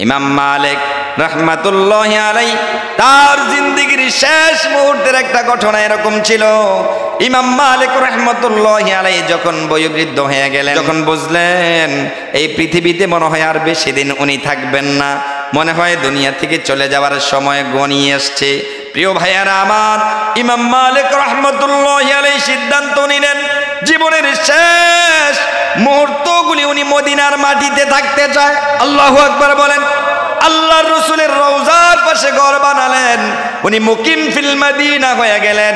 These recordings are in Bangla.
ইমাম মালিক রাহমাতুল্লাহি আলাইহি তার জিন্দেগীর শেষ মুহূর্তের একটা ঘটনা এরকম ছিল। ইমাম মালিক রাহমাতুল্লাহি আলাইহি যখন বয়োবৃদ্ধ হয়ে গেলেন, যখন বুঝলেন এই পৃথিবীতে মনে হয় আর বেশি দিন উনি থাকবেন না, মনে হয় দুনিয়া থেকে চলে যাওয়ার সময় ঘনিয়ে আসছে। প্রিয় ভাইয়ারা আমার, ইমাম মালিক রাহমাতুল্লাহি আলাইহি সিদ্ধান্ত নিলেন জীবনের শেষ মুহূর্তগুলি উনি মদিনার মাটিতে থাকতে চায়। আল্লাহু আকবার বলেন। আল্লাহর রাসূলের রওজার পাশে ঘর বানালেন, উনি মুকিম ফিল মদিনা হয়ে গেলেন,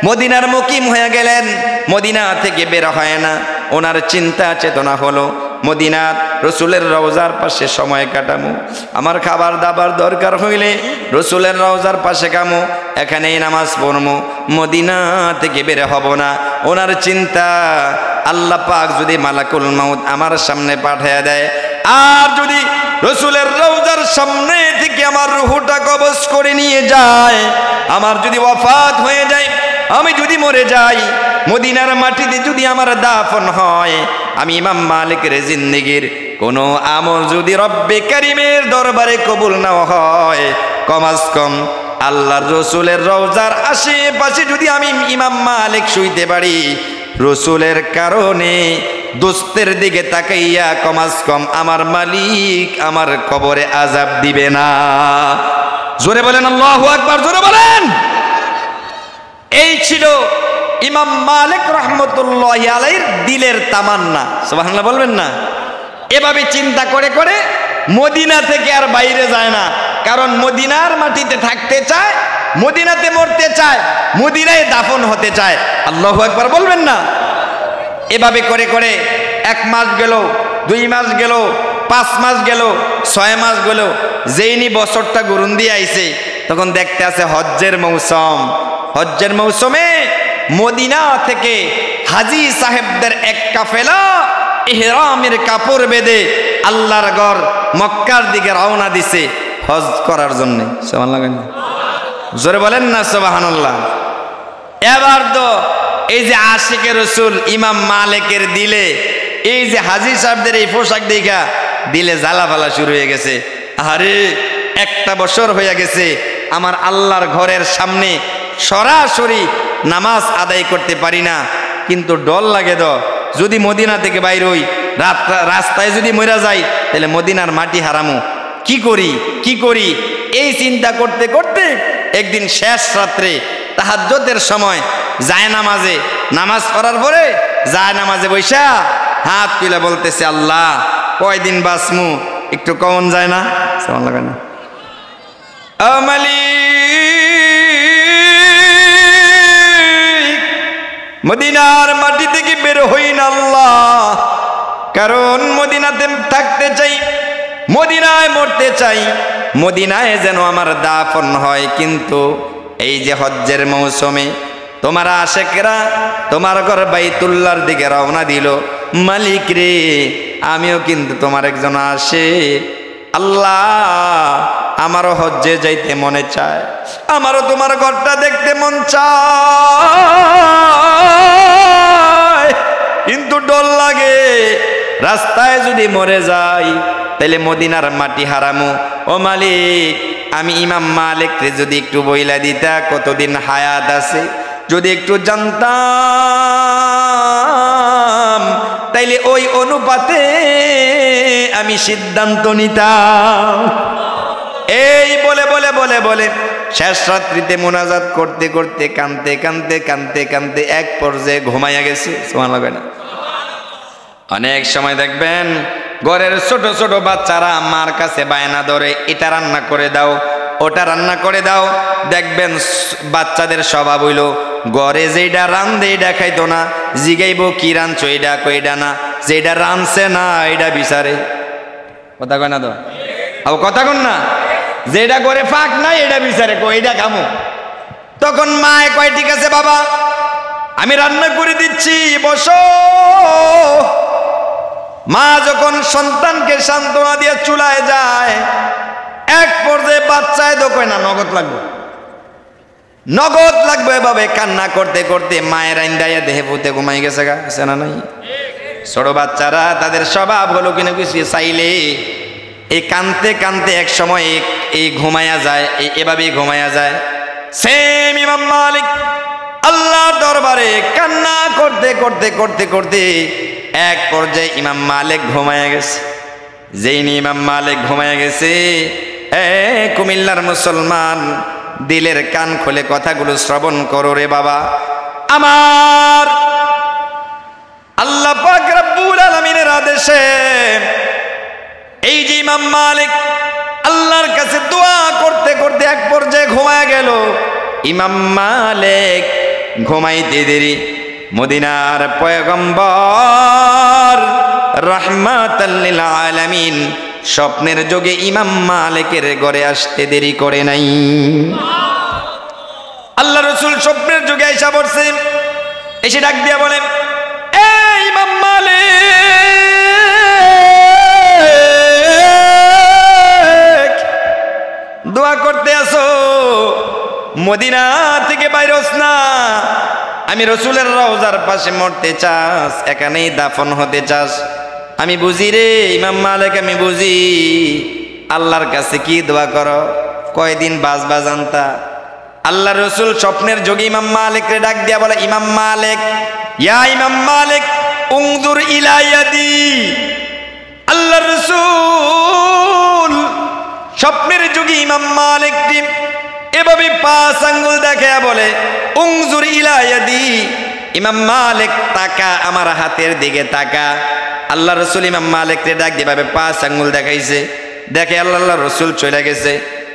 মদিনার মুকিম হয়ে গেলেন। মদিনা থেকে বের হয় না। ওনার চিন্তা চেতনা হলো মদিনার রাসূলের রওজার পাশে সময় কাটামু, আমার খাবার দাবার দরকার হইলে রাসূলের রওজার পাশে কামু, এখানেই নামাজ পড়মু, মদিনা থেকে বের হব না। ওনার চিন্তা, আল্লাহ পাক যদি মালাকুল মাউত আমার সামনে পাঠিয়ে দেয়, আর যদি রাসূলের রওজার সামনে থেকে আমার রূহটা কবজ করে নিয়ে যায়, আমার যদি ওয়াফাত হয়ে যায়, আমি যদি মরে যাই, মদিনার মাটিতে যদি আমার দাফন হয়, আমি ইমাম মালিকের জিন্দেগীর কোন আমল যদি রব্বে কারিমের দরবারে কবুল না হয়, কমাস কম আল্লাহর রাসূলের রওজার আশেপাশে যদি আমি ইমাম মালিক শুইতে পারি, রাসূলের কারণে দোস্তের দিকে তাকাইয়া কমাস কম আমার মালিক আমার কবরে আযাব দিবে না। জোরে বলেন আল্লাহু আকবার, জোরে বলেন। এই ছিল ইমাম মালিক রাহমাতুল্লাহি আলাইহির দিলের তামান্না। সুবহানাল্লাহ বলবেন না? এভাবে চিন্তা করে করে মদিনা থেকে আর বাইরে যায় না, কারণ মদিনার মাটিতে থাকতে চায়, মদিনাতে মরতে চায়, মদিনায় দাফন হতে চায়। আল্লাহু আকবার বলবেন না? এভাবে করে করে 1 মাস গেল, 2 মাস গেল, 5 মাস গেল, 6 মাস গেল। যেইনি বছরটা গুরুন দিয়ে আইছে, তখন দেখতে আছে হজ্জের মৌসুম। হজ্জের মৌসুমে মদিনা থেকে হাজী সাহেবদের এক কাফেলা ইহরামের কাপড় বেঁধে আল্লাহর ঘর মক্কার দিকে রওনা দিছে হজ করার জন্য। সুবহানাল্লাহ, জোরে বলেন না সুবহানাল্লাহ। এবার তো এই যে আশিকে রাসূল ইমাম মালিকের দিলে এই যে হাজী সাহেবদের এই পোশাক দেখা দিলে জ্বালাফালা শুরু হয়ে গেছে। আরে 1টা বছর হয়ে গেছে আমার আল্লাহর ঘরের সামনে সরাসরি নামাজ আদায় করতে পারি না, কিন্তু ডর লাগে তো যদি মদিনা থেকে বাইর হই, রাস্তায় যদি মরে যাই, তাহলে মদিনার মাটি হারামু, কি করি কি করি। এই চিন্তা করতে করতে একদিন শেষ রাত্রে তাহাজ্জুদের সময় জায়নামাজে নামাজ পড়ার পরে জায়নামাজে বৈশা হাত তুলে বলতেছে, আল্লাহ কয়দিন বাঁচমু একটু কমন যায় না? লাগে না মদিনার মাটি থেকে বের হই না আল্লাহ, কারণ মদিনাতে থাকতে চাই, মদিনায় মরতে চাই, মদিনায় যেন আমার দাফন হয়। কিন্তু এই যে হজ্জের মৌসুমে তোমার আশেকেরা তোমার ঘর বাইতুল্লাহর দিকে রওনা দিল, মালিক রে আমিও কিন্তু তোমার একজন আশেক, আল্লাহ আমারও হজ্জে যাইতে মনে চায়, আমারও তোমার ঘরটা দেখতে মন চায়, কিন্তু ডর লাগে রাস্তায় যদি মরে যাই তাহলে মদিনার মাটি হারামু। ও মালিক, আমি ইমাম মালিককে যদি একটু বইলা দিতা কতদিন হায়াত আছে, যদি একটু জানতাম, তাইলে ওই অনুপাতে আমি সিদ্ধান্ত নিতাম। এই বলে বলে বলে বলে শেষ রাত্রিতে মোনাজাত করতে করতে কানতে কানতে কানতে কানতে এক পর্যায়ে ঘুমাইয়া গেছে। সুবহানাল্লাহ না? অনেক সময় দেখবেন ঘরের ছোট ছোট বাচ্চারা মার কাছে বায়না ধরে, এটা রান্না করে দাও, ওটা রান্না করে দাও। দেখবেন বাচ্চাদের স্বভাব হইল ঘরে যেটা রান্ধে এটা খাইতো না, জিগাইব কি রাঁধছো, এটা কইডা না, যেটা রাঁধছে না এটা বিচারে। কথা কয় না তো? আও কথা কন না? যেটা করে ফাঁক নাই এটা বিচারে, কই এটা খামো। তখন মায়ে কয় ঠিক আছে বাবা আমি রান্না করে দিচ্ছি, বসো। মা যখন সন্তানকে সান্ত্বনা দিয়ে চুলায় যায়, এক পর্যায়ে বাচ্চায় তো কয় না নগদ লাগবে, নগদ লাগবে। এভাবে কান্না করতে করতে মায়ের আইন্দাইয়া দেহে পুঁতে ঘুমাই গেছে গা, আছে না নাই? ছোট বাচ্চারা তাদের স্বভাব হলো কিনা কিছু চাইলে এই কানতে কানতে এক সময় এই ঘুমায়া যায়, এভাবেই ঘুমায়া যায়। সেম ইমাম মালিক আল্লাহর দরবারে কান্না করতে করতে করতে করতে এক পর্যায়ে ইমাম মালিক ঘুমায়া গেছে। যেই ইমাম মালিক ঘুমায়া গেছে, কুমিল্লার মুসলমান দিলের কান খুলে কথাগুলো শ্রবণ করো রে বাবা আমার। আল্লাহ পাক রব্বুল আলামিনের আদেশে এই যে ইমাম মালিক আল্লাহর কাছে দোয়া করতে করতে এক পর্যায়ে ঘুমায় গেল। ইমাম মালিক ঘুমাইতে দেরি মদিনার পয়গম্বর রাহমাতাল লিল আলামিন স্বপ্নের যোগে ইমাম মালিকের ঘরে আসতে দেরি করে নাই। আল্লাহ রাসূল স্বপ্নের যোগে আয়েশা বলছে, এসে ডাক দিয়া বলেন, এ ইমাম মালিক দোয়া করতে আসো, মদিনা থেকে বাইরস না। আমি রসুলের রওজার পাশে মরতে চাস, এখানেই দাফন হতে চাস। আমি বুঝি রে ইমাম মালিক, আমি বুঝি। আল্লাহর কাছে কি দোয়া করো, কয়দিন বাঁচবা জানতা। আল্লাহ রসুল স্বপ্নের যোগে ইমাম মালিকরে ডাক দিয়া বলে, ইমাম মালিক, ইয়া ইমাম মালিক উনজুর ইলা ইয়াদি। আল্লাহ রসুল স্বপ্নের যোগে ইমাম মালিক এভাবে 5 আঙ্গুল দেখে বলে, উনজুর ইলা ইয়াদি। ইমাম মালিক তাকা, আমার হাতের দিকে তাকা। আল্লাহ রসুল ইমাম মালিকরে ডাক দিয়ে 5 আঙ্গুল দেখাইছে। দেখে আল্লাহ রসুল চলে গেছে।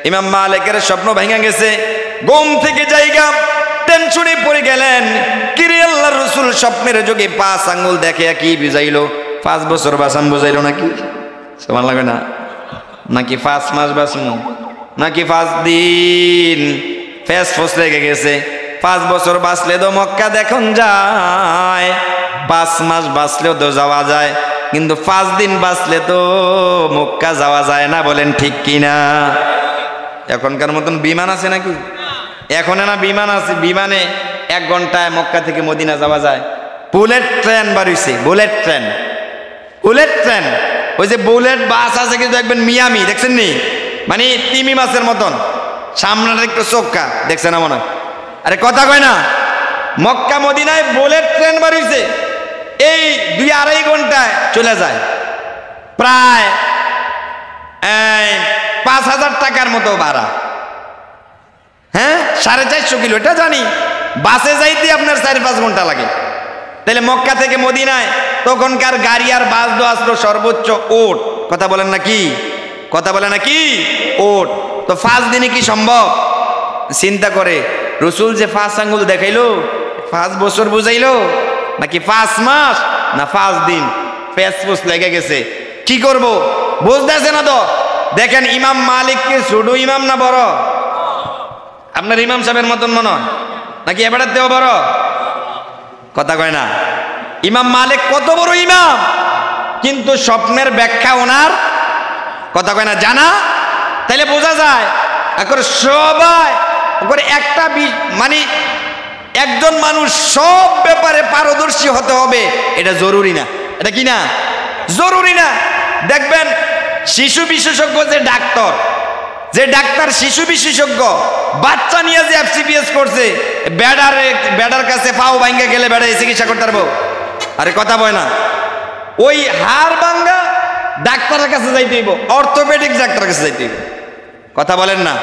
ইমাম মালিকের স্বপ্ন ভেঙে গেছে, ঘুম থেকে জায়গা টেনশনে পড়ে গেলেন। কিরে আল্লাহ রসুল স্বপ্নের যোগে 5 আঙ্গুল দেখে কি বুঝাইলো? 5 বছর বাঁচাম বুঝাইলো নাকি? সমান লাগে না? নাকি 5 মাস বাঁচমু, নাকি 5 দিন? ফেস ফোস লেগে গেছে। 5 বছর বাঁচলে তো মক্কা দেখুন যায়, 5 মাস বাঁচলেও তো যাওয়া যায়, কিন্তু 5 দিন বাঁচলে তো মক্কা যাওয়া যায় না। বলেন ঠিক কিনা? এখনকার মতন বিমান আছে নাকি? এখন না বিমান আছে, বিমানে 1 ঘন্টায় মক্কা থেকে মদিনা যাওয়া যায়। বুলেট ট্রেন বাড়িছে, বুলেট ট্রেন, বুলেট ট্রেন। ওই যে বুলেট বাস আছে কিন্তু দেখবেন মিয়ামি, দেখছেন নি? মানে তিমি মাছের মতন, সামনের একটু চোখা, দেখছেন না মনে হয়? আরে কথা কয় না, মক্কা মদিনায় বুলেট ট্রেন বাড়িছে, এই 2-2.5 ঘন্টায় চলে যায়। প্রায় 5,000 টাকার মতো ভাড়া। হ্যাঁ, 450 কিলো, এটা জানি। বাসে যাইতে আপনার 4-5 ঘন্টা লাগে। তাহলে মক্কা থেকে মদিনায় তখনকার গাড়ি আর বাস দো আসলো সর্বোচ্চ ওট। কথা বলেন না কি? কথা বলে না কি? ওট। তো 5 দিনে কি সম্ভব? চিন্তা করে রসুল যে 5 আঙ্গুল দেখাইলো, 5 বছর বুঝাইলো, নাকি 5 মাস, না 5 দিন? ফেসফুস লেগে গেছে। কি করব বুঝতেছে না তো। দেখেন ইমাম মালিক কে ছোট ইমাম না বড়? আপনার ইমাম সাহেবের মতন মনে হয় নাকি এবারের দেও বড়? কথা কয় না। ইমাম মালিক কত বড় ইমাম, কিন্তু স্বপ্নের ব্যাখ্যা ওনার, কথা কয় না, জানা। তাইলে বোঝা যায় এখন সবাই একটা মানে একজন মানুষ সব ব্যাপারে পারদর্শী হতে হবে এটা জরুরি না। এটা কি না? জরুরি না। দেখবেন শিশু বিশেষজ্ঞ যে ডাক্তার শিশু বিশেষজ্ঞ, বাচ্চা নিয়ে যে FCPS করছে, বেডার কাছে পাও ভাঙ্গা গেলে বেড়া চিকিৎসা করতে পারবো? আরে কথা বয় না। ওই হাড় ভাঙ্গা ডাক্তারের কাছে যাইতে হইব, অর্থোপেডিক ডাক্তারের কাছে যাইতে হইব। কথা বলেন না।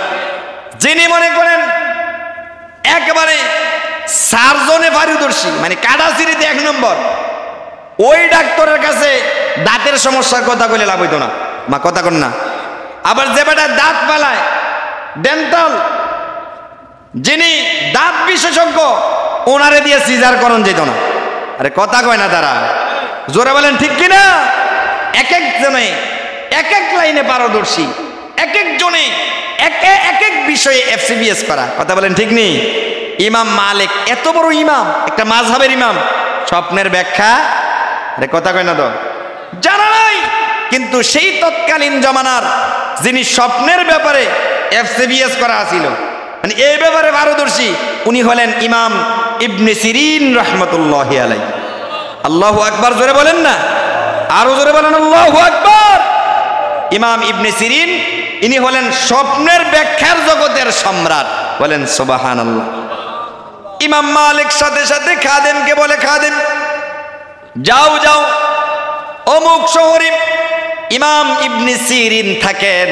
যিনি মনে করেন একেবারে সার্জনে পারদর্শী, মানে কাটাছিরিতে 1 নম্বর, ওই ডাক্তারের কাছে দাঁতের সমস্যার কথা কইলে লাভ হইতো না। মা কথা কন না। আবার যে বেটা দাঁত পালায়, ডেন্টাল, যিনি দাঁত বিশেষজ্ঞ, ওনারে দিয়ে সিজার করণ যেত না। আরে কথা কয় না তারা, জোরে বলেন ঠিক কিনা? এক একজনে এক এক লাইনে পারদর্শী, এক একজনে এক এক বিষয়ে FCPS করা। কথা বলেন ঠিক নেই? ইমাম মালিক এত বড় ইমাম, একটা মাযহাবের ইমাম, স্বপ্নের ব্যাখ্যা, আরে কথা কয় না তো, জানা নাই। কিন্তু সেই তৎকালীন জমানার যিনি স্বপ্নের ব্যাপারে FCPS করা ছিল, মানে এই ব্যাপারে পারদর্শী, উনি হলেন ইমাম ইবনে সিরিন রাহমাতুল্লাহি আলাইহি। আল্লাহু আকবার জোরে বলেন না, আরো জোরে বলেন আল্লাহু আকবার। ইমাম ইবনে সিরিন, ইনি হলেন স্বপ্নের ব্যাখ্যার জগতের সম্রাট। বলেন সুবহানাল্লাহ। ইমাম মালিক সাথে সাথে খাদেমকে বলে, খাদেম যাও যাও অমুক শহরে ইমাম ইবনে সিরিন থাকেন,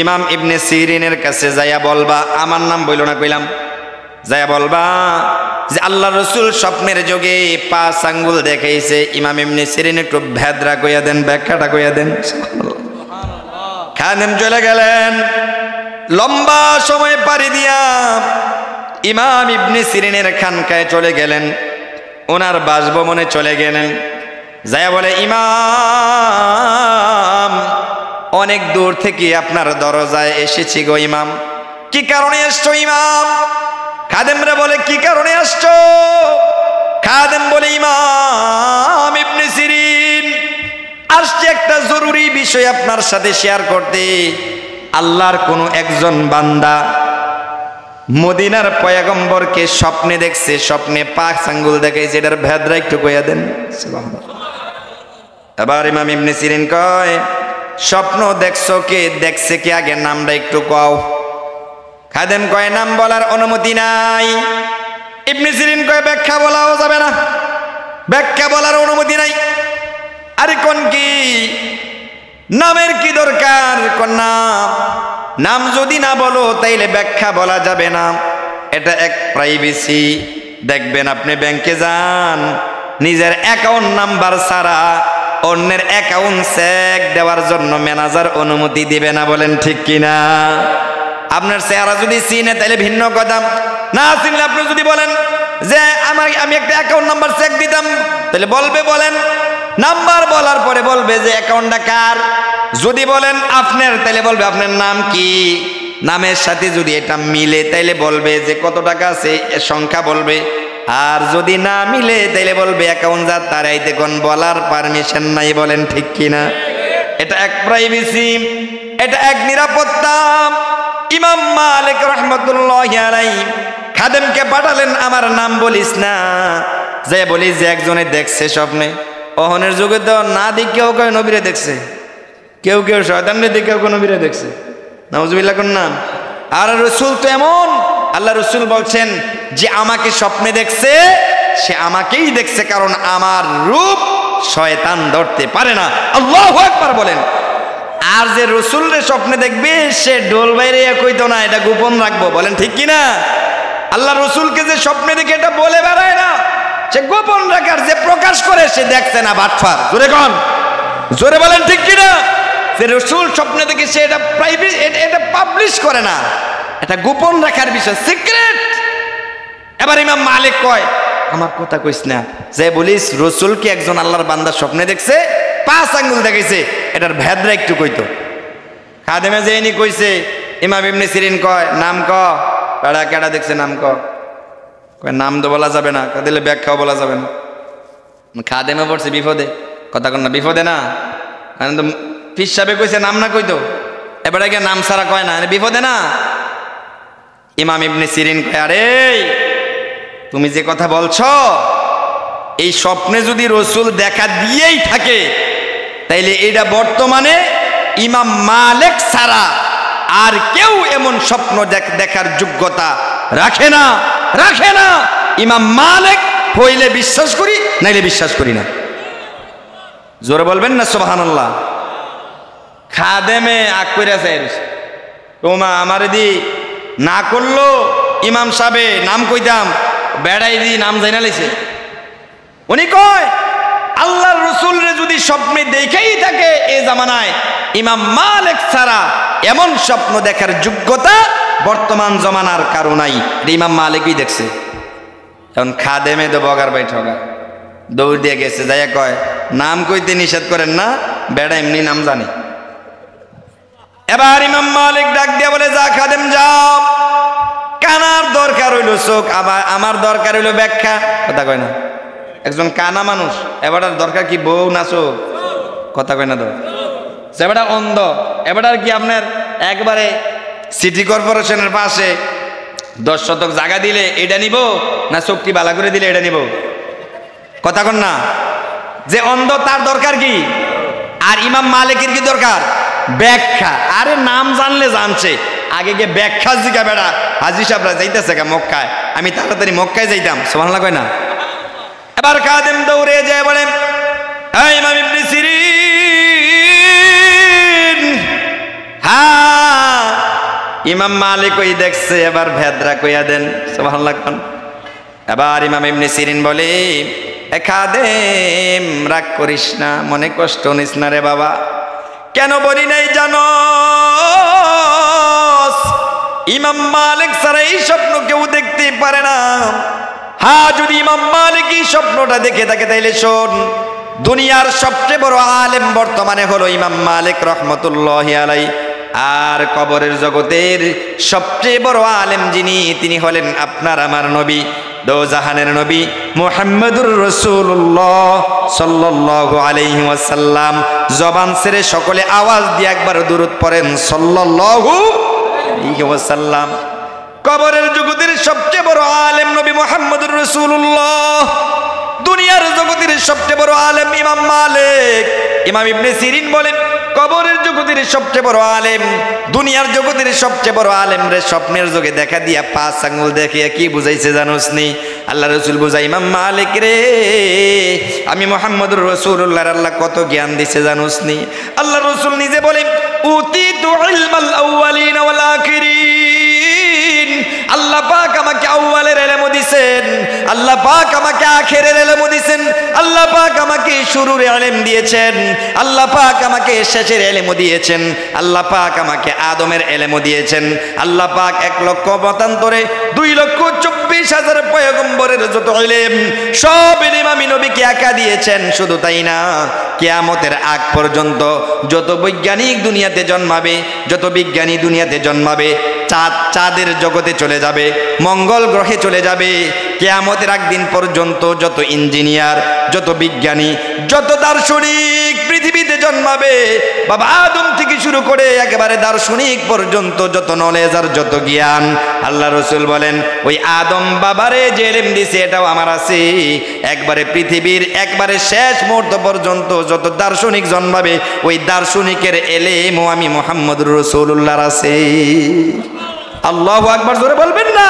ইমাম ইবনে সিরিনের কাছে যাইয়া বলবা, আমার নাম বইল না কইলাম, যাইয়া বলবা যে আল্লাহ রসুল স্বপ্নের যোগে 5 আঙ্গুল দেখাইছে। ইমাম ইবনে সিরিন একটু ভেদরা কইয়া দেন, ব্যাখ্যাটা কইয়া দেন। খাদেম চলে গেলেন। লম্বা সময় পাড়ি দিয়া ইমাম ইবনে সিরিনের খানকায় চলে গেলেন, ওনার বাসভবনে চলে গেলেন। যাইয়া বলে, ইমাম অনেক দূর থেকে আপনার দরজায় এসেছি গো ইমাম। কি কারণে এসছো ইমাম? খাদেমরা বলে, কি কারণে আসছো? খাদেম বলে, ইমাম ইবনে সিরিন আসছে একটা জরুরি বিষয় আপনার সাথে শেয়ার করতে। আল্লাহর কোন একজন বান্দা মদিনার পয়গম্বরকে স্বপ্নে দেখছে, স্বপ্নে 5 আঙ্গুল দেখাইছে, এটার ভেদরা একটু কইয়া দেন। এবার ইমাম ইবনে সিরিন কয়, স্বপ্ন দেখছো কে? দেখছে কি আগে নামটা একটু কও। খাদেম কয়, নাম বলার অনুমতি নাই। ইবনে সিরিন কয়, ব্যাখ্যা বলাও যাবে না, ব্যাখ্যা বলার অনুমতি নাই। আরে কোন কি নামের কি দরকার? কোন নাম যদি না বলো তাইলে ব্যাখ্যা বলা যাবে না, এটা এক প্রাইভেসি। দেখবেন আপনি ব্যাংকে যান, নিজের অ্যাকাউন্ট নাম্বার ছাড়া অন্যের অ্যাকাউন্ট চেক দেওয়ার জন্য ম্যানেজার অনুমতি দিবে না। বলেন ঠিক কিনা? আপনার চেহারা যদি চিনে তাহলে ভিন্ন কথা, না চিনলে আপনি যদি বলেন যে আমি একটা অ্যাকাউন্ট নাম্বার চেক দিতাম, তাহলে বলবে বলেন। নাম্বার বলার পরে বলবে যে অ্যাকাউন্টটা কার। যদি বলেন আপনার, তাহলে বলবে আপনার নাম কি। নামের সাথে যদি এটা মিলে তাইলে বলবে যে কত টাকা আছে, সংখ্যা বলবে। আর যদি না মিলে তাইলে বলবে অ্যাকাউন্ট যা তারাই দেখুন, বলার পারমিশন নাই। বলেন ঠিক কিনা? এটা এক প্রাইভেসি, এটা এক নিরাপত্তা। ইমাম মালিক রাহমাতুল্লাহি আলাইহি খাদেমকে পাঠালেন, আমার নাম বলিস না, যে বলিস যে একজনে দেখছে স্বপ্নে। ওহনের যুগে তো না দিক কেউ কেউ নবীরে দেখছে, কেউ কেউ শয়তানরে দিকে কেউ নবীরে দেখছে। নাউজুবিল্লাহ কোন নাম। আর রসুল তো এমন, আল্লাহ রসুল বলছেন যে আমাকে স্বপ্নে দেখছে সে আমাকেই দেখছে, কারণ আমার রূপ শয়তান ধরতে পারে না। আল্লাহু আকবার বলেন। আর যে রসুলরে স্বপ্নে দেখবে সে ডোল বাইরে কইতো না, এটা গোপন রাখবো। বলেন ঠিক কিনা? আল্লাহ রসুলকে যে স্বপ্নে দেখে এটা বলে বেড়ায় না, সে গোপন রাখার, যে প্রকাশ করে সে দেখছে না বাটফার। জোরে কন, জোরে বলেন ঠিক কিনা? যে রসুল স্বপ্নে দেখে সে এটা প্রাইভেট, এটা পাবলিশ করে না, এটা গোপন রাখার বিষয়, সিক্রেট। এবার ইমাম মালিক কয়, আমার কথা কইস না, যে বলিস রসুলকে একজন আল্লাহর বান্দা স্বপ্নে দেখছে, 5 আঙ্গুল দেখাইছে, এটার ভেদরা একটু কইতো। খাদেমে যে ইনি কইছে, ইমাম ইবনে সিরিন কয়, নাম ক। কেডা কেডা দেখছে নাম ক। কয় নাম তো বলা যাবে না, দিলে ব্যাখ্যাও বলা যাবে না। খাদেমে পড়ছে বিপদে, কথা কন না, বিপদে না। ফিস সাহেবে কইছে নাম না কইতো, এবারে গিয়ে নাম ছাড়া কয় না, বিপদে না। ইমাম ইবনে সিরিন কয়, আরে তুমি যে কথা বলছো, এই স্বপ্নে যদি রসুল দেখা দিয়েই থাকে তাইলে এটা বর্তমানে ইমাম মালিক ছাড়া আর কেউ এমন স্বপ্ন দেখার যোগ্যতা রাখে না, রাখে না। ইমাম মালিক হইলে বিশ্বাস করি, নাইলে বিশ্বাস করি না। জোরে বলবেন না সুবহানাল্লাহ। খাদেমে আগ কইরা চাই তোমা আমার দি না করলো ইমাম সাহেবে নাম কইতাম, বেড়াই দি নাম জানা লাইছে। উনি কয় আল্লাহর রাসূলরে যদি স্বপ্নে দেখেই থাকে এই জামানায়, ইমাম মালিক ছাড়া এমন স্বপ্ন দেখার যোগ্যতা বর্তমান জমানার কারো নাই। ইমাম মালিকই দেখছে। এখন খাদেমে তো বগার বাই ঠগা দৌড় দিয়ে গেছে, যাইয়া কয় নাম কইতে নিষেধ করেন না, বেড়া এমনি নাম জানে। এবার ইমাম মালিক ডাক দিয়া বলে, যা খাদেম যাও, কানার দরকার হইল চোখ, আবার আমার দরকার হইল ব্যাখ্যা। কথা কয় না, একজন কানা মানুষ, এবার দরকার কি বউ না চোখ? কথা কয় না তো। এবার অন্ধ, এবার কি আপনার একবারে সিটি কর্পোরেশনের পাশে 10 শতক জায়গা দিলে এটা নিব, না চোখটি বালা করে দিলে এটা নিব? কথা কন না। যে অন্ধ তার দরকার কি? আর ইমাম মালিকের কি দরকার? ব্যাখ্যা। আরে নাম জানলে জানছে, আগে গিয়ে ব্যাখ্যা জিগা বেড়া। হাজী সাহেবরা যাইতেছে কা মক্কায়, আমি তাড়াতাড়ি মক্কায় যাইতাম, সুবহানাল্লাহ কয় না। এবার খাদেম দৌড়ে যায় বলে, এই ইমাম ইবনে সিরিন। হ্যাঁ, ইমাম মালিক ওই দেখছে, এবার ভেদরা কইয়া দেন, সুবহানাল্লাহ কোন। এবার ইমাম ইবনে সিরিন বলে, এ খাদেম রাগ করিস না, মনে কষ্ট নিস না রে বাবা। কেন বলি নাই জানো? ইমাম মালিক ছাড়া এই স্বপ্ন কেউ দেখতে পারে না। হ্যাঁ, যদি ইমাম মালিক এই স্বপ্নটা দেখে থাকে তাইলে শোন, দুনিয়ার সবচেয়ে বড় আলেম বর্তমানে হলো ইমাম মালিক রহমতুল্লাহি আলাইহি। আর কবরের জগতের সবচেয়ে বড় আলেম যিনি, তিনি হলেন আপনার আমার নবী, দোজাহানের নবী মুহাম্মদুর রাসূলুল্লাহ সাল্লাল্লাহু আলাইহি ওয়াসাল্লাম। জবান ছেড়ে সকলে আওয়াজ দিয়ে একবার দুরূদ পড়েন, সাল্লাল্লাহু আলাইহি ওয়াসাল্লাম। কবরের জগতের সবচেয়ে বড় আলেম নবী মুহাম্মদুর রাসূলুল্লাহ, দুনিয়ার জগতের সবচেয়ে বড় আলেম ইমাম মালিক। ইমাম ইবনে সিরিন বলেন, কবরের জগতের সবচেয়ে বড় আলেম, দুনিয়ার জগতের সবচেয়ে বড় আলেম রে স্বপ্নের যোগে দেখা দিয়া 5 আঙ্গুল দেখিয়া কি বুঝাইছে জানোস নি? আল্লাহ রাসূল বুঝাই, ইমাম মালিক রে, আমি মুহাম্মদুর রাসূলুল্লাহর আল্লাহ কত জ্ঞান দিছে জানোস নি? আল্লাহ রাসূল নিজে বলেন, উতিতু ইলমাল আউয়ালিন ওয়াল আখিরিন। আল্লাহ পাক আমাকে আউয়ালের ইলম দিয়েছেন, আল্লাহ পাক আমাকে আখিরের ইলম দিয়েছেন, আল্লাহ পাক আমাকে শুরুর ইলম দিয়েছেন, আল্লাহ পাক আমাকে শেষের ইলম দিয়েছেন, আল্লাহ পাক আমাকে আদমের ইলম দিয়েছেন। আল্লাহ পাক 1 লক্ষ মতান্তরে 2,24,000 পয়গম্বরের যত ইলম, সব ইলম আমি নবীকে একা দিয়েছেন। শুধু তাই না, কিয়ামতের আগ পর্যন্ত যত বৈজ্ঞানিক দুনিয়াতে জন্মাবে, যত বিজ্ঞানী দুনিয়াতে জন্মাবে, চাঁদের জগতে চলে যাবে, মঙ্গল গ্রহে চলে যাবে, কিয়ামতের আগ দিন পর্যন্ত যত ইঞ্জিনিয়ার, যত বিজ্ঞানী, যত দার্শনিক পৃথিবীতে জন্মাবে, বাবা আদম থেকে শুরু করে একেবারে দার্শনিক পর্যন্ত যত নলেজ আর যত জ্ঞান, আল্লাহ রাসূল বলেন, ওই আদম বাবারে যে ইলম দিছে এটাও আমার আছে। একবারে পৃথিবীর একবারে শেষ মুহূর্ত পর্যন্ত যত দার্শনিক জন্মাবে, ওই দার্শনিকের ইলমও আমি মুহাম্মদুর রাসূলুল্লাহর আছে। আল্লাহু আকবার, জোরে বলবেন না?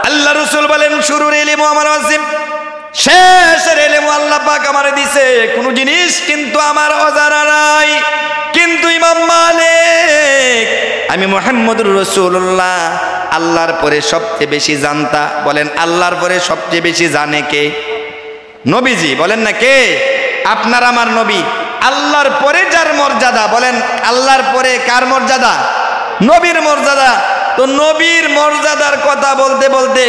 আল্লাহ রাসূল বলেন, শুরুর ইলমও আমার আছে, শেষের ইলমও আল্লাহ পাক আমারে দিছে। কোন জিনিস কিন্তু আমার অজানা নাই। কিন্তু ইমাম মালিক, আমি মুহাম্মদুর রাসূলুল্লাহ আল্লাহর পরে সবচেয়ে বেশি জানতা। বলেন, আল্লাহর পরে সবচেয়ে বেশি জানে কে? নবীজি। বলেন না কে? আপনার আমার নবী। আল্লাহর পরে যার মর্যাদা, বলেন আল্লাহর পরে কার মর্যাদা? নবীর মর্যাদা। তো নবীর মর্যাদার কথা বলতে বলতে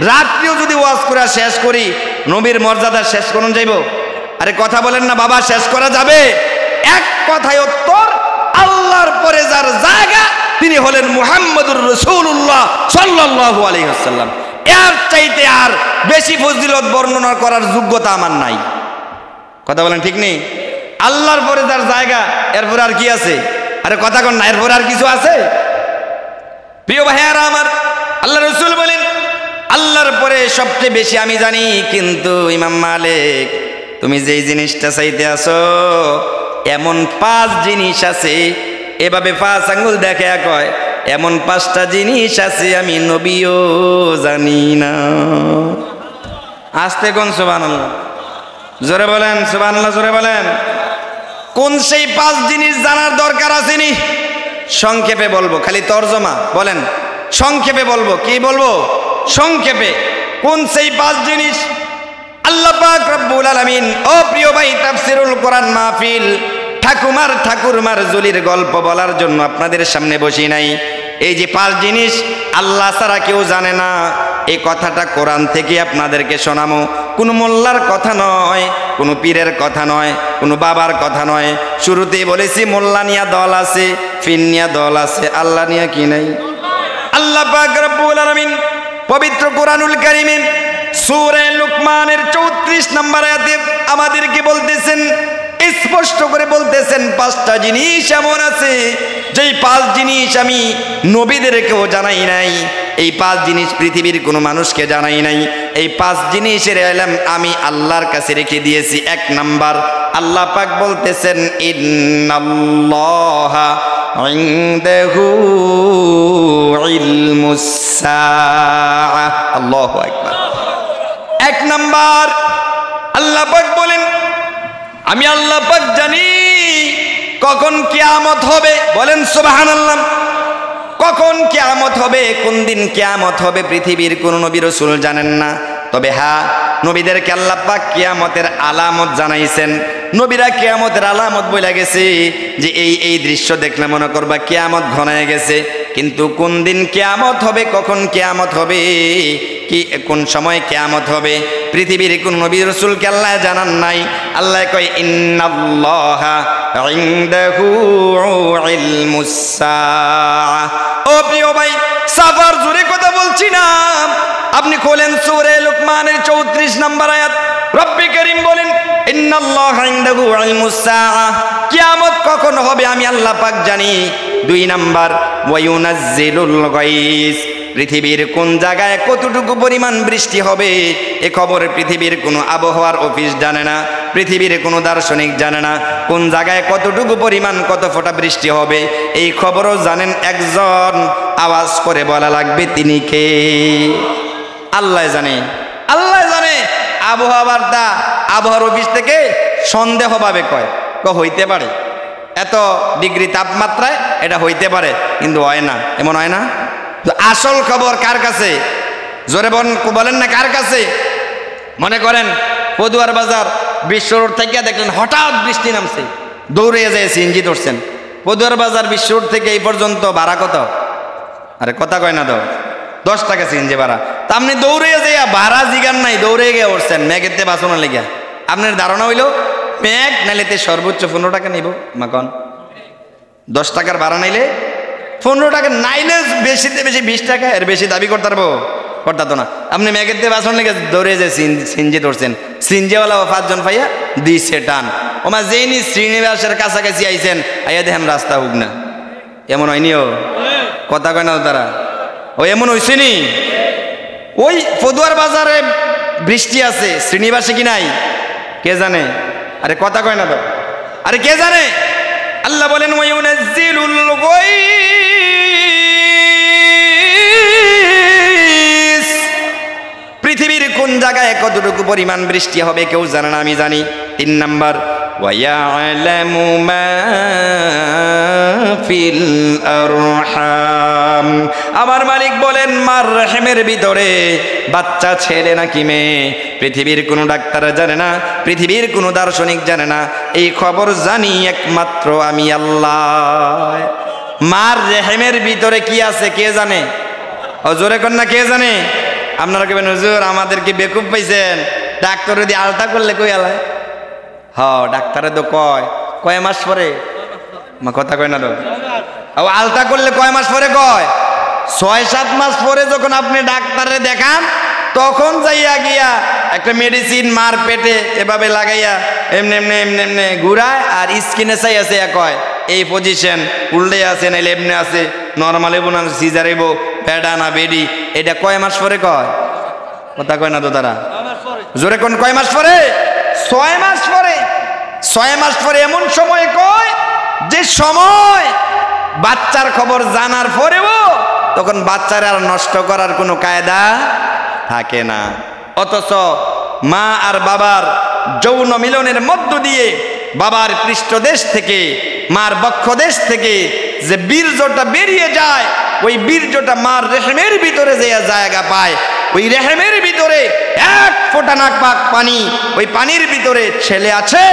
রাত্রিও যদি ওয়াজ করে শেষ করি, নবীর মর্যাদা শেষ করুন যাইব? আরে কথা বলেন না বাবা, শেষ করা যাবে? এক কথায় উত্তর, আল্লাহর পরে যার জায়গা তিনি হলেন মুহাম্মদুর রাসূলুল্লাহ সাল্লাল্লাহু আলাইহি ওয়াসাল্লাম। এর চাইতে আর বেশি ফজিলত বর্ণনা করার যোগ্যতা আমার নাই। কথা বলেন ঠিক নেই? আল্লাহর পরে যার জায়গা, এরপর আর কি আছে? আরে কথা কন না, এরপর আর কিছু আছে? প্রিয় ভাইয়ারা আমার, আল্লাহ রাসূল বলেন, আল্লাহর পরে সবচেয়ে বেশি আমি জানি। কিন্তু ইমাম মালিক, তুমি যেই জিনিসটা চাইতে আসো, এমন 5 জিনিস আছে, এভাবে 5 আঙ্গুল দেখে কয়, এমন 5টা জিনিস আছে আমি নবীও জানি না। আস্তে কোন সুবহানাল্লাহ, জোরে বলেন সুবহানাল্লাহ, জোরে বলেন। কোন সেই 5 জিনিস জানার দরকার আছে নি? সংক্ষেপে বলবো, খালি তরজমা বলেন। সংক্ষেপে বলবো, কি বলবো? সংক্ষেপে। কোন সেই 5 জিনিস? আল্লাহ পাক রব্বুল আলামিন, ও প্রিয় ভাই, তাফসীরুল কোরআন মাহফিল ঠাকুরমার জলির গল্প বলার জন্য আপনাদের সামনে বসি নাই। এই যে 5 জিনিস আল্লাহ ছাড়া কেউ জানে না, এই কথাটা কোরআন থেকে আপনাদেরকে শোনামো। কোনো মোল্লার কথা নয়, কোনো পীরের কথা নয়, কোনো বাবার কথা নয়। শুরুতেই বলেছি মোল্লা নিয়া দল আছে, পীর নিয়া দল আছে, আল্লাহ নিয়া কি নাই? আল্লাহ পাক রব্বুল আলামিন পবিত্র কোরআনুল কারীমে সূরা লুকমানের 34 নম্বর আয়াতে আমাদেরকে বলতেছেন, স্পষ্ট করে বলতেছেন 5টা জিনিস এমন আছে যেই 5 জিনিস আমি নবীদেরকেও জানাই নাই, এই 5 জিনিস পৃথিবীর কোনো মানুষকে জানাই নাই। এই 5 জিনিসের ইলম আমি আল্লাহর কাছে রেখে দিয়েছি। 1 নাম্বার, আল্লাহ পাক বলতেছেন ইন্নাল্লাহা ইনদাহু ইলমুস সাআ। আল্লাহু আকবার। 1 নাম্বার, আল্লাহ পাক বলেন আমি আল্লাহ পাক জানি কখন কিয়ামত হবে। বলেন সুবহানাল্লাহ। কখন কিয়ামত হবে, কোন দিন কিয়ামত হবে পৃথিবীর কোন নবী রাসূল জানেন না। তবে হ্যাঁ, নবীদেরকে আল্লাহ পাক কিয়ামতের আলামত জানাইছেন। নবীরা কিয়ামতের আলামত বলে গেছে যে এই দৃশ্য দেখলে মনে করবা কিয়ামত ঘনায় গেছে। কিন্তু কোন দিন কিয়ামত হবে, কখন কিয়ামত হবে, কি কোন সময় কিয়ামত হবে পৃথিবীর কোন নবী রাসূলকে আল্লাহ জানান নাই। আল্লাহ কয় ইন্নাল্লাহা ইনদাহু ইলমুস সাআ। ও প্রিয় ভাই, সাফার জোরে কথা বলছি না, আপনি খোলেন সূরা লুকমানের 34 নম্বর আয়াত। রব্বি করিম বলেন ইন্নাল্লাহা ইনদাহু ইলমুস সাআ, কিয়ামত কখন হবে আমি আল্লাহ পাক জানি। 2 নাম্বার, ওয়া ইউনাজ্জিলুল গায়স, পৃথিবীর কোন জায়গায় কতটুকু পরিমাণ বৃষ্টি হবে এ খবর পৃথিবীর কোনো আবহাওয়ার অফিস জানে না, পৃথিবীর কোনো দার্শনিক জানে না। কোন জায়গায় কতটুকু পরিমাণ কত ফোঁটা বৃষ্টি হবে এই খবরও জানেন একজন, আওয়াজ করে বলা লাগবে তিনি কে? আল্লাহ জানে। আল্লাহ জানে। আবহাওয়ার অফিস থেকে সন্দেহভাবে কয় হইতে পারে, এত ডিগ্রি তাপমাত্রায় এটা হইতে পারে, কিন্তু হয় না। এমন হয় না? তো আসল খবর কার কাছে? জোরে বলেন না, কার কাছে? মনে করেন পদুয়ার বাজার বিশ্ব রোড থেকে দেখলেন হঠাৎ বৃষ্টি নামছে, দৌড়ে যায় সিএনজি ধরছেন। পদুয়ার বাজার বিশ্ব রোড থেকে এই পর্যন্ত ভাড়া কত? আরে কথা কয় না তো, 10 টাকা সিএনজি ভাড়া। তা আপনি দৌড়ে যাইয়া ভাড়া জিগান নাই, দৌড়ে গিয়ে উঠছেন মেঘেতে বাঁচানো লেগে। আপনার ধারণা হইল মেঘ নাইলেতে সর্বোচ্চ 15 টাকা নিব। মাখন 10 টাকার ভাড়া নাইলে 15 টাকা, নাইলে বেশিতে বেশি 20 টাকা, এর বেশি দাবি করতে পারবো? করতো না। আপনি মেঘেতে বাঁচানো লেগে দৌড়ে যে সিনজি ধরছেন, সিনজিওয়ালা 5 জন পাইয়া দিছে টান। ওমা যেইনি শ্রীনিবাসের কাছাকাছি আইছেন, আইয়া দেখেন রাস্তা হোক না। এমন হয়নিও? কথা কয় না তারা? ও এমন হয়েছে নি? ওই পদুয়ার বাজারে বৃষ্টি আছে, শ্রীনিবাসে কি নাই? কে জানে? আরে কথা কয় না তো, আরে কে জানে? আল্লাহ বলেন ওয়ায়ুনাজ্জিলুল গায়স, পৃথিবীর কোন জায়গায় কতটুকু পরিমাণ বৃষ্টি হবে কেউ জানে না, আমি জানি। 3 নাম্বার, ওয়ায়ালামু মা ফিল আরহাম, আমার মালিক বলেন মার রহমের ভিতরে বাচ্চা ছেলে নাকি মেয়ে পৃথিবীর কোনো ডাক্তার জানে না, পৃথিবীর কোনো দার্শনিক জানে না, এই খবর জানি একমাত্র আমি আল্লাহ। মার রহমের ভিতরে কি আছে কে জানে? জোরে কন্যা কে জানে? আপনারা কেবেন হুজুর আমাদের কি বেকুব পাইছেন, ডাক্তার যদি আলতা করলে কই আলায়? ডাক্তারে তো কয় মাস পরে, কথা কয় না তো, আলতা করলে কয় মাস পরে কয়? 6-7 মাস পরে যখন আপনি ডাক্তারে দেখান তখন যাইয়া গিয়া একটা মেডিসিন মার পেটে এভাবে লাগাইয়া এমনি এমনি এমনি এমনি ঘুরায়, আর স্কিনে চাই আছে কয় এই পজিশন উল্টে আছে, নাইলে এমনি আছে, নর্মাল এবো না সিজার এবো, বেডা না বেডি, এটা কয় মাস পরে কয়? কথা কয় না তো তারা, জোরে কোন কয় মাস পরে? 6 মাস পরে। 6 মাস পরে এমন সময় কয় যে সময় বাচ্চার খবর জানার পরেও তখন বাচ্চারা আর নষ্ট করার কোনো কায়দা থাকে না। অথচ মা আর বাবার যৌন মিলনের মধ্য দিয়ে বাবার পৃষ্ঠদেশ থেকে, মার বক্ষদেশ থেকে যে বীর্যটা বেরিয়ে যায়, ওই বীর্যটা মার রেহেমের ভিতরে যে জায়গা পায়, ওই রেহেমের ভিতরে 1 ফোঁটা নাক পাক পানি, ওই পানির ভিতরে ছেলে আছে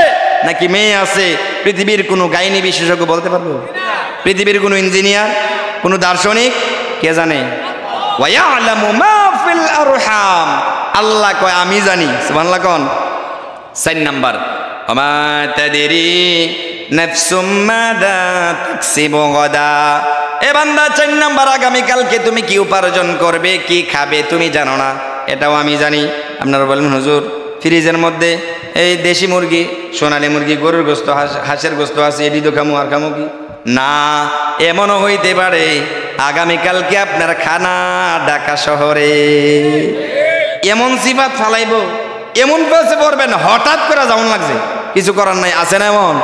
নাকি মেয়ে আছে পৃথিবীর কোনো গাইনি বিশেষজ্ঞ বলতে পারবো? পৃথিবীর কোনো ইঞ্জিনিয়ার, কোনো দার্শনিক কে জানে? ওয়ায়ালামু মা ফিল আরহাম, আল্লাহ কয় আমি জানি। সুবহানাল্লাহ কোন? 4 নাম্বার, ওমা তাদরি নাফসুম মাদা তাকসিবু গাদা, এ বান্দা 4 নাম্বার, আগামী কালকে তুমি কি উপার্জন করবে, কি খাবে তুমি জানো না, এটাও আমি জানি। আপনারা বলবেন হুজুর ফ্রিজের মধ্যে এই দেশি মুরগি, সোনালী মুরগি, গরুর গোস্ত, হাঁসের গোস্ত আছে, এটি তো খামু আর খামু কি না। এমনও হইতে পারে আগামীকালকে আপনার খানা ঢাকা শহরে। এমন সিফাত ফালাইব, এমন পাশে পড়বেন, হঠাৎ করে যেমন লাগছে, কিছু করার নাই, আছে না এমন?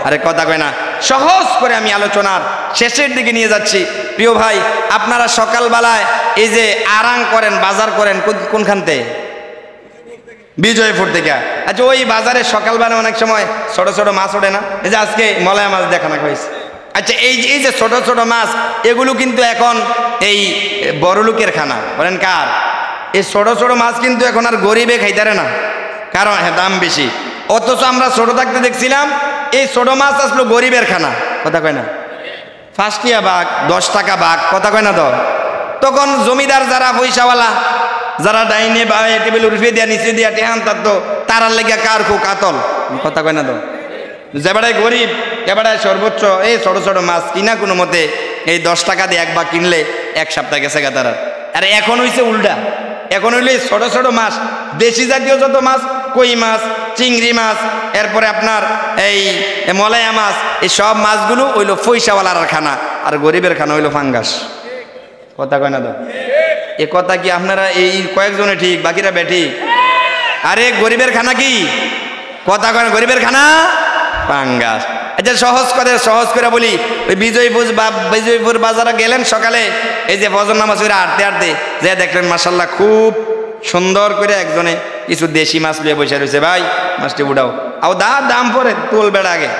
আরে কথা কয় না। সহজ করে আমি আলোচনার শেষের দিকে নিয়ে যাচ্ছি। প্রিয় ভাই, আপনারা সকালবেলায় এই যে আরাম করেন, বাজার করেন কোনখানতে? বিজয়পুর থেকে। আচ্ছা, ওই বাজারে সকালবেলা অনেক সময় ছোট ছোট মাছ ওঠে না? এই যে আজকে মলায়া মাছ দেখানো হয়েছে। আচ্ছা, এই যে ছোট ছোট মাছ, এগুলো কিন্তু এখন এই বড় লোকের খানা। বলেন কার? এই ছোট ছোট মাছ কিন্তু এখন আর গরিবে খাইতারে না, কারণ দাম বেশি। অথচ আমরা ছোট থাকতে দেখছিলাম এই ছোট মাছ আসলো গরিবের খানা। কথা কয় না? 5 টিয়া বাঘ, 10 টাকা বাঘ, কথা কয় না? তো তখন জমিদার যারা পয়সাওয়ালা, যারা ডাইনে বা টেবিল উঠে দিয়া নিচে দিয়া টেহান, তার তো তারার লেগে কার খুব কাতল, কথা কয় না? তো যেবারে গরিব এবারে সর্বোচ্চ এই ছোট ছোট মাছ কিনা কোনো মতে এই 10 টাকা দিয়ে একবার কিনলে 1 সপ্তাহ গেছে গা তারা। আর এখন হইছে উল্টা, এখন হইলে ছোট ছোট মাছ, দেশি জাতীয় যত মাছ, কই মাছ, চিংড়ি মাছ, এরপরে আপনার এই মলায়া মাছ, এই সব মাছগুলো হইলো পয়সাওয়ালার খানা, আর গরিবের খানা হইলো ফাঙ্গাস। কথা কয় না? তো এ কথা কি আপনারা এই কয়েকজনে ঠিক, বাকিরা বেঠিক? আরে গরিবের খানা কি? কথা কয় না? গরিবের খানা ফাঙ্গাস। আচ্ছা, সহজ করে বলি, ওই বিজয়পুর বাজারে গেলেন সকালে, এই যে ফজর নামাজ করে হাঁটতে হাঁটতে যে দেখলেন মাশাল্লাহ খুব সুন্দর করে একজনে কিছু দেশি মাছ লুয়ে বসে রয়েছে। ভাই মাছটি উঠাও, আও দাম পরে তোল বেড়া আগে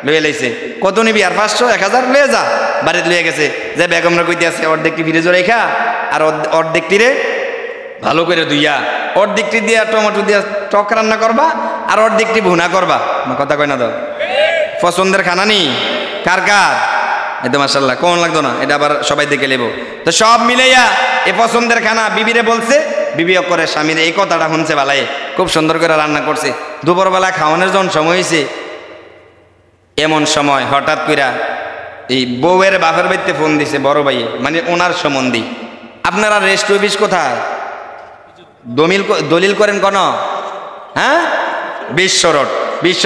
লুয়ে লাইছে। কত নিবি? আর 500, 1000 লুয়ে যা। বাড়িতে লুয়ে গেছে, যে বেগমরা কইতে আছে অর্ধেকটি ফ্রিজে রেখা, আর অর্ধেকটি রে ভালো করে ধুইয়া, অর্ধেকটি দিয়া টমেটো দিয়া টক রান্না করবা, আর অর্ধেকটি ভুনা করবা। কথা কয় না? তো পছন্দের খানা নি কার কার? এই তো মাশাল্লাহ, কোন লাগতো না, এটা আবার সবাই দেখে নেব। তো সব মিলাইয়া এ পছন্দের খানা বিবিরে বলছে, বিবিও করে স্বামীর এই কথাটা শুনছে, বালাই খুব সুন্দর করে রান্না করছে। দুপুরবেলা খাওয়ানোর যখন সময় হয়েছে, এমন সময় হঠাৎ কইরা এই বউয়ের বাপের বাড়িতে ফোন দিছে বড় ভাইয়ে, মানে ওনার সম্বন্ধী। আপনারা রেস্ট অফিস কোথায়? দলিল করেন কোন? হ্যাঁ, বিশ্ব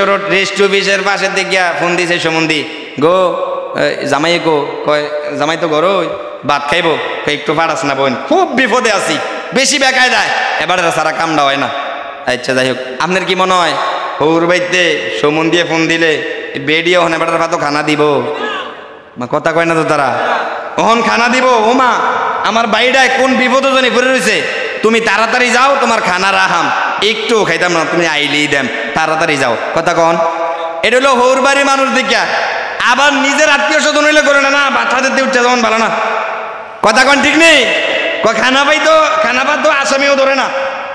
রোড রেস্ট অফিসের পাশের দিকে ফোন দিছে সম্বন্ধী, গো জামাই গো, কয় জামাই তো গরো ভাত খাইব, একটু পাঠাস না বোন, খুব বিপদে আছি, বেশি বেকায় দেয়, এবারে সারা কামটা হয় না। আচ্ছা যাই হোক, আপনার কি মনে হয় হৌর বাড়িতে সমন দিয়ে ফোন দিলে বেডিয়ে ওখানে এবার ভাতো খানা দিব? কথা কয় না তো তারা, ওহন খানা দিব। ও মা, আমার বাড়িটায় কোন বিপদ জনে পড়ে রয়েছে, তুমি তাড়াতাড়ি যাও, তোমার খানা রাহাম, একটু খাইতাম না, তুমি আইলেই দেন, তাড়াতাড়ি যাও। কথা কন, এটা হলো হৌর বাড়ির মানুষ দেখিয়া। আবার নিজের আত্মীয় স্বজন হইলে করে না, বাচ্চাদের দিয়ে উঠছে যেমন ভালো না। কথা কন ঠিক নেই? খানা পাত তো আসামিও ধরে না,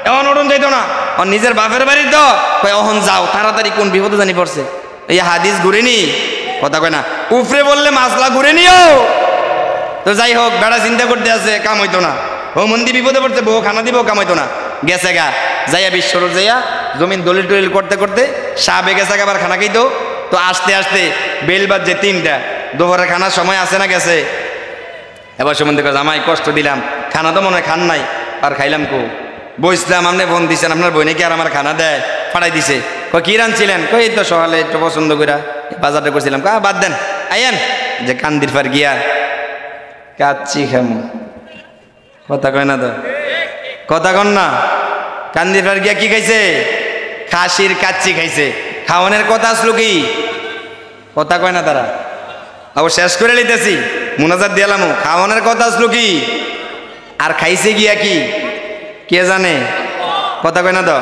এমন ওরন যাইতো না। আর নিজের বাপের বাড়ির তো অহন যাও তাড়াতাড়ি, কোন বিপদে জানি পড়ছে। এই হাদিস ঘুরে নি, কথা কয় না, উফরে বললে মাসলা ঘুরে নিও। তো যাই হোক, বেড়া চিন্তা করতে আছে, কাম হইতো না। ও মন্দি বিপদে পড়ছে, বউ খানা দিব, কাম হইতো না। গেছে গা যাইয়া বিশ্বরোড যাইয়া জমিন দলিল টলিল করতে করতে সাবে গেছে আবার খানা খাইতো। তো আস্তে আস্তে বেল বাজছে 3টা, দুপুরে খানার সময় আসে না গেছে। এবার সম্বন্ধে জামাই কষ্ট দিলাম, খানা তো মনে হয় খান নাই, আর খাইলাম কো। বইসলাম, আপনি ফোন দিচ্ছেন, আপনার বই নাকি আর আমার খানা দেয়, ফাটাই দিছে। কি রানছিলেন? এই তো সকালে একটু পছন্দ করে বাজারটা করছিলাম। বাদ দেন, আইয়েন যে কান্দির পার গিয়া কাচ্ছি খামু। কথা কয় না তো? কথা কন না? কান্দির পার গিয়া কি খাইছে? খাসির কাচ্চি খাইছে। খাওয়ানোর কথা আসলো কি? কথা কয় না তারা। আবার শেষ করে লিতেছি, মুনাজাত দিলাম, খাওয়ানোর কথা আসলো কি? আর খাইছে গিয়া কি কে জানে? কথা কয় না তো?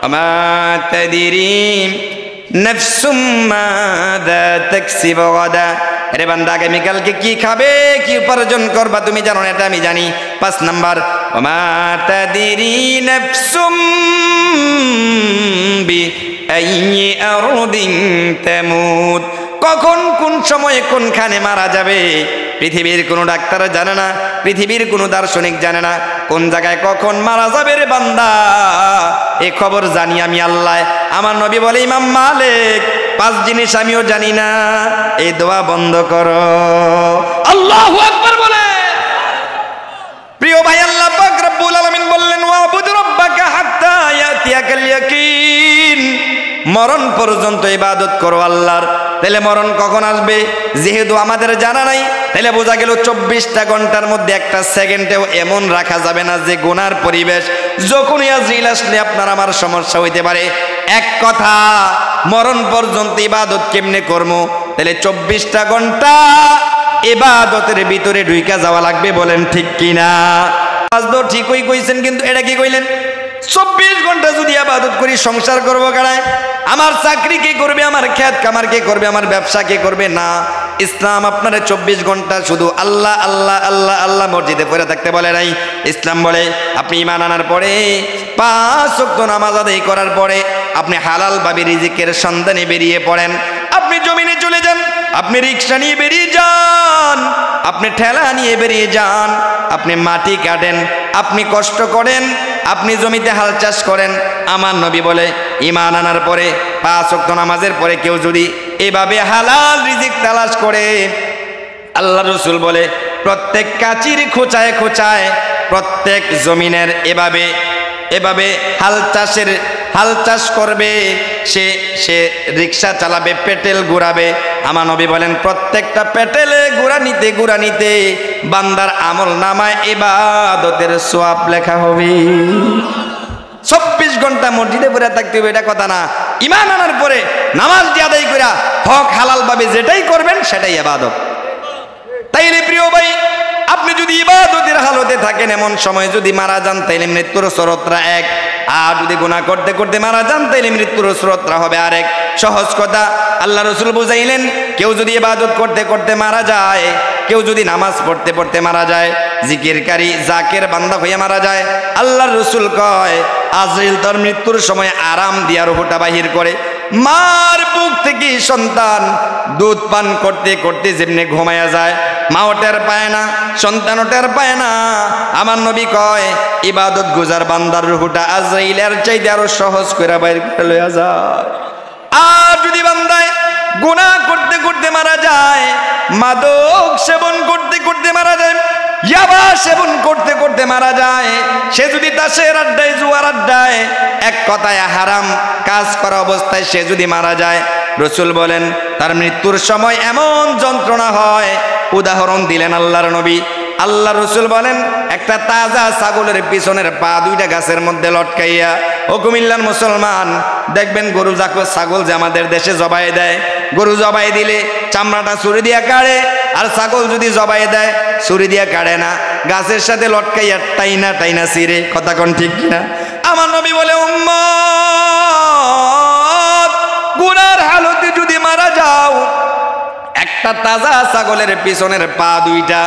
আমা তাদিরিম নাফসুম মাযা তাকসিবু গাদা। আরে বান্দা, আগামীকালকে কি খাবে, কি উপার্জন করবা তুমি জানো না, এটা আমি জানি। 5 নাম্বার, আমা তাদিরি নাফসুম বিআইয়ি আরদিন তামুত। কখন কোন সময়ে কোনখানে মারা যাবে পৃথিবীর কোনো ডাক্তার জানে না, পৃথিবীর কোনো দার্শনিক জানে না, কোন জায়গায় কখন মারা যাবে রে বান্দা, এই খবর জানি আমি আল্লাহ। আমার নবী বলে, ইমাম মালিক 5 জিনিস আমিও জানি না, এই দোয়া বন্ধ করো। আল্লাহু আকবার বলে। প্রিয় ভাই, আল্লাহ পাক রব্বুল আলামিন বললেন, ওয়াবুদ রাব্বাকা হাত্তা ইয়াতিয়াকাল ইয়াকিন। মরণ পর্যন্ত ইবাদত করো আল্লাহর। তাহলে মরণ কখন আসবে যেহেতু আমাদের জানা নাই, তাহলে বোঝা গেল 24টা ঘন্টার মধ্যে একটা সেকেন্ডেও এমন রাখা যাবে না যে গুনার পরিবেশ, যখনই আজরাইল আসলে আপনার আমার সমস্যা হইতে পারে। এক কথা, মরণ পর্যন্ত ইবাদত কেমনে করবো? তাহলে 24টা ঘন্টা ইবাদতের ভিতরে ঢুইকা যাওয়া লাগবে, বলেন ঠিক কিনা? আজ তো ঠিকই কইছেন, কিন্তু এটা কি কইলেন? 24 ঘন্টা যদি ইবাদত করি সংসার করবো কারায়? আমার চাকরি কে করবে? আমার খেত কামার কে করবে? আমার ব্যবসা কে করবে? না, ইসলাম আপনারা 24 ঘন্টা শুধু আল্লাহ আল্লাহ আল্লাহ আল্লাহ মসজিদে পড়ে থাকতে বলে নাই। ইসলাম বলে আপনি ঈমান আনার পরে 5 ওয়াক্ত নামাজ আদায় করার পরে আপনি হালাল ভাবে রিজিকের সন্ধানে বেরিয়ে পড়েন। আপনি জমিনে চলে যান, আপনি রিক্সা নিয়ে বেরিয়ে যান, আপনি ঠেলা নিয়ে বেরিয়ে যান, আপনি মাটি কাটেন, আপনি কষ্ট করেন, আপনি জমিতে হাল চাষ করেন। আমার নবী বলে ঈমান আনার পরে 5 ওয়াক্ত নামাজের পরে কেউ যদি এভাবে হালাল রিজিক তালাশ করে, আল্লাহ রসুল বলে প্রত্যেক কাচির খোঁচায় খোঁচায় প্রত্যেক জমিনের এভাবে হাল চাষ করবে, সে রিক্সা চালাবে, পেটেল ঘুরাবে। আমার নবী বলেন প্রত্যেকটা পেটেলে ঘুরা নিতে বান্দার আমল নামায় ইবাদতের সওয়াব লেখা হবে। 24 ঘন্টা মসজিদে পড়ে থাকতে হবে এটা কথা না। ঈমান আনার পরে নামাজ দিয়ে আদায় কইরা হক হালাল ভাবে যেটাই করবেন সেটাই ইবাদত। তাইলে প্রিয় ভাই, আপনি যদি ইবাদতের হালতে থাকেন, এমন সময় যদি মারা যান তাইলে মৃত্যুর সরতরা এক, আর যদি গুনাহ করতে করতে মারা যান তাইলে মৃত্যুর সরতরা হবে আরেক। সহজ কথা আল্লাহ রসুল বুঝাইলেন, কেউ যদি ইবাদত করতে করতে মারা যায়, কেউ যদি নামাজ পড়তে পড়তে মারা যায়, জিকিরকারী জাকের বান্দা হয়ে মারা যায়, আল্লাহর রসুল কয় আজরাইল তার মৃত্যুর সময় আরাম দিয়া রূহটা বাহির করে। মার বুক থেকে সন্তান দুধ পান করতে করতে যেমনি ঘুমায়া যায়, মাও টের পায় না, সন্তানও টের পায় না। আমার নবী কয় ইবাদত গুজার বান্দার রূহটা আজরাইলের চাইতে আরো সহজ করে বাইর করে লইয়া যায়। আর যদি বান্দায় গুনাহ করতে করতে মারা যায়, মাদক সেবন করতে করতে মারা যায়, ইয়াবা সেবন করতে করতে মারা যায়, সে যদি তাসের আড্ডায় জুয়ার আড্ডায় এক কথায় হারাম কাজ করা অবস্থায় সে যদি মারা যায়, রসুল বলেন তার মৃত্যুর সময় এমন যন্ত্রণা হয়। উদাহরণ দিলেন আল্লাহর নবী। আল্লাহ রসুল বলেন একটা তাজা ছাগলের পিছনের পা দুইটা গাছের মধ্যে লটকাইয়া, ও কুমিল্লার মুসলমান দেখবেন গরু ছাগল যে আমাদের দেশে জবাই দেয়, গরু জবাই দিলে চামড়াটা ছুরি দিয়া কাটে, আর ছাগল যদি জবাই দেয় ছুরি দিয়া কাটে না, গাছের সাথে লটকাইয়া টাইনা ছিঁড়ে। কথা কোন ঠিক কিনা? আমার নবী বলে উম্মত গুনার হালতে যদি মারা যাও, একটা তাজা ছাগলের পিছনের পা দুইটা,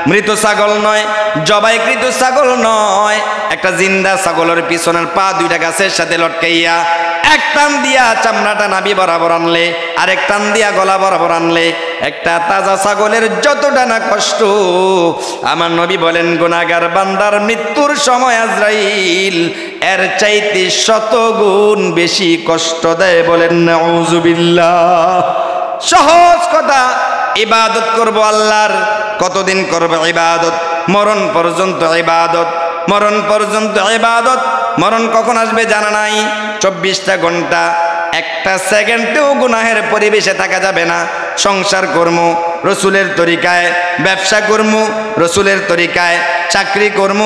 মৃত ছাগল নয়, জবাইকৃত ছাগল নয়, একটা জিন্দা ছাগলের পিছনের পা দুইটা গাছের সাথে লটকাইয়া এক টান দিয়া চামড়াটা নাভি বরাবর আনলে, আরেক টান দিয়া গলা বরাবর আনলে, একটা তাজা ছাগলের যতটা না কষ্ট, আমার নবী বলেন গুনাহগার বান্দার মৃত্যুর সময় আজরাইল এর চাইতে 100 গুণ বেশি কষ্ট দেয়। বলেন নাউযুবিল্লাহ। সহজ কথা, ইবাদত করব আল্লাহর। কতদিন করব ইবাদত? মরণ পর্যন্ত ইবাদত, মরণ পর্যন্ত ইবাদত। মরণ কখন আসবে জানা নাই। 24টা ঘন্টা একটা সেকেন্ডেও গুনাহের পরিবেশে থাকা যাবে না। সংসার কর্ম রসুলের তরিকায়, ব্যবসা কর্ম রসুলের তরিকায়, চাকরি কর্ম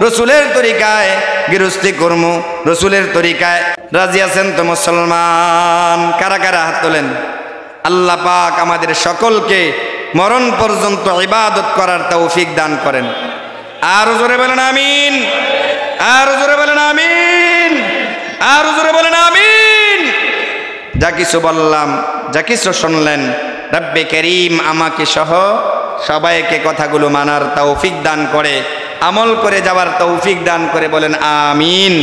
রসুলের তরিকায়, গৃহস্থী কর্ম রসুলের তরিকায়। রাজি আছেন তো মুসলমান? কারা কারা হাত তোলেন? আল্লাহ পাক আমাদের সকলকে মরণ পর্যন্ত ইবাদত করার তৌফিক দান করেন। আর জোরে বলেন আমিন, আর জোরে বলেন আমিন, আর জোরে বলেন আমিন। যা কিছু বললাম, যা কিছু শুনলেন, রব্বে করিম আমাকে সহ সবাইকে কথাগুলো মানার তৌফিক দান করে, আমল করে যাওয়ার তৌফিক দান করে। বলেন আমিন।